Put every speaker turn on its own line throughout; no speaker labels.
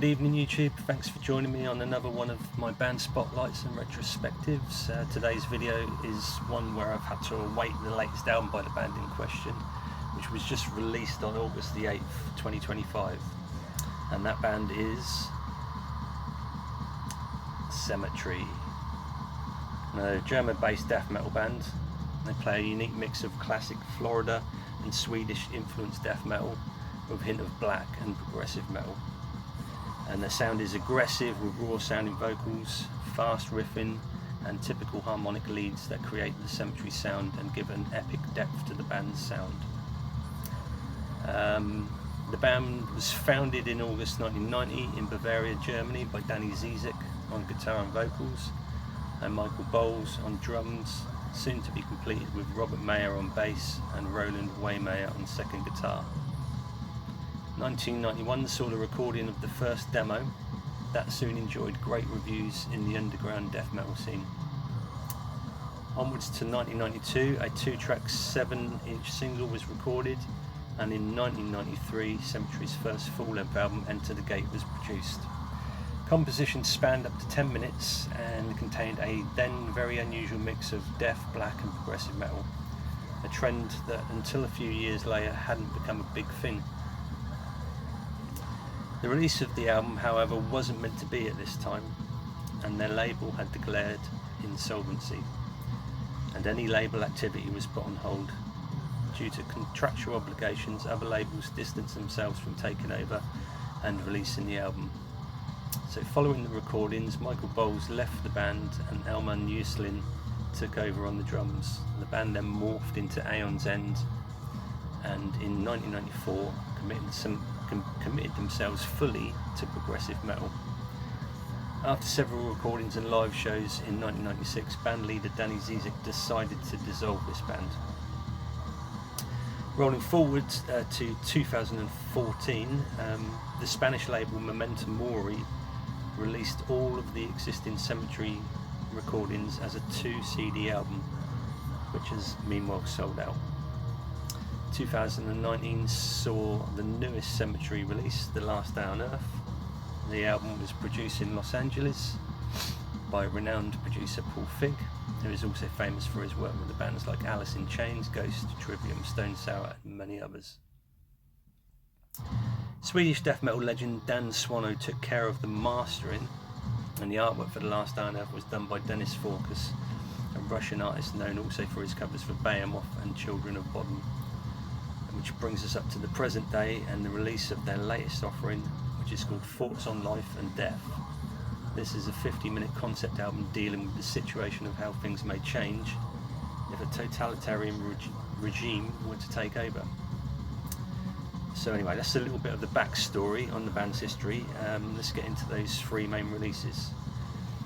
Good evening YouTube, thanks for joining me on another one of my band spotlights and retrospectives. Today's video is one where I've had to await the latest album by the band in question, which was just released on August the 8th, 2025, and that band is Cemetery. A German-based death metal band. They play a unique mix of classic Florida and Swedish influenced death metal with a hint of black and progressive metal. And their sound is aggressive with raw sounding vocals, fast riffing and typical harmonic leads that create the Cemetery sound and give an epic depth to the band's sound. The band was founded in August 1990 in Bavaria, Germany by Danny Zizek on guitar and vocals and Michael Bowles on drums, soon to be completed with Robert Mayer on bass and Roland Waymayer on second guitar. 1991 saw the recording of the first demo that soon enjoyed great reviews in the underground death metal scene. Onwards to 1992, a 2-track 7-inch single was recorded, and in 1993 Cemetery's first full-length album, Enter the Gate, was produced. Compositions spanned up to 10 minutes and contained a then very unusual mix of death, black and progressive metal, a trend that until a few years later hadn't become a big thing. The release of the album, however, wasn't meant to be at this time, and their label had declared insolvency, and any label activity was put on hold. Due to contractual obligations, other labels distanced themselves from taking over and releasing the album. So following the recordings, Michael Bowles left the band and Elman Uslin took over on the drums. The band then morphed into Aeon's End, and in 1994 committed themselves fully to progressive metal. After several recordings and live shows in 1996, band leader Danny Zizek decided to dissolve this band. Rolling forward to 2014, the Spanish label Memento Mori released all of the existing Cemetery recordings as a 2-CD album, which has meanwhile sold out. 2019 saw the newest Cemetery release, The Last Day on Earth. The album was produced in Los Angeles by renowned producer Paul Fig, who is also famous for his work with the bands like Alice in Chains, Ghost, Trivium, Stone Sour and many others. Swedish death metal legend Dan Swano took care of the mastering, and the artwork for The Last Day on Earth was done by Denis Forkas, a Russian artist known also for his covers for Behemoth and Children of Bodom. Which brings us up to the present day and the release of their latest offering, which is called Thoughts on Life and Death. This is a 50-minute concept album dealing with the situation of how things may change if a totalitarian regime were to take over. So anyway, that's a little bit of the backstory on the band's history. Let's get into those 3 main releases.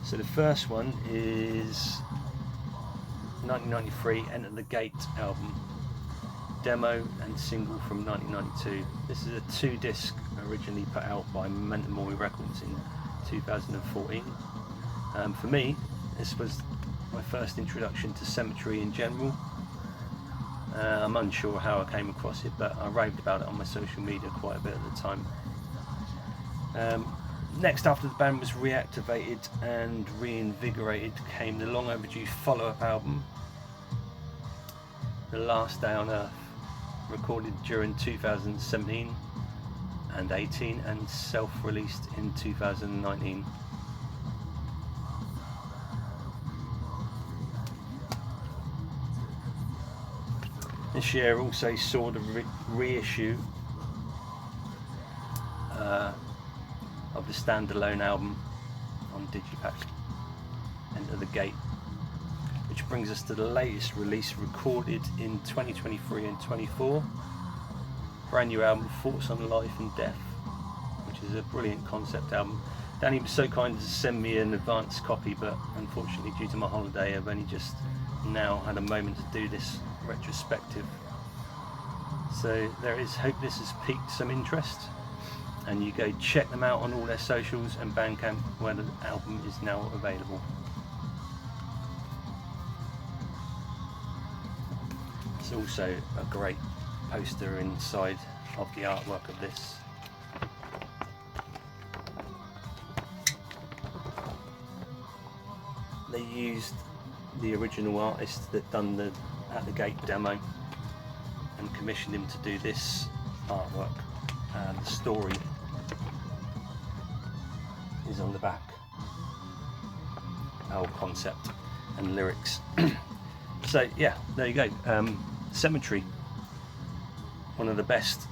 So the first one is 1993 Enter the Gate album, demo and single from 1992. This is a 2-disc originally put out by Memento Mori Records in 2014. For me, this was my first introduction to Cemetery in general. I'm unsure how I came across it, but I raved about it on my social media quite a bit at the time. Next, after the band was reactivated and reinvigorated, came the long overdue follow-up album, The Last Day on Earth, recorded during 2017 and 18 and self-released in 2019. This year also saw the reissue of the standalone album on Digipack, Enter the Gate, which brings us to the latest release recorded in 2023 and 24. Brand new album, Thoughts on Life and Death, which is a brilliant concept album. Danny was so kind as to send me an advance copy, but unfortunately due to my holiday I've only just now had a moment to do this retrospective. So there is hope this has piqued some interest, and you go check them out on all their socials and Bandcamp, where the album is now available. It's also a great poster inside of the artwork of this. used the original artist that done the At the Gate demo and commissioned him to do this artwork. The story is on the back, the whole concept and lyrics. So yeah, there you go. Cemetery, one of the best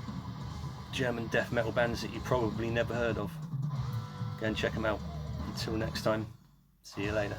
German death metal bands that you probably never heard of. Go and check them out. Until next time, see you later.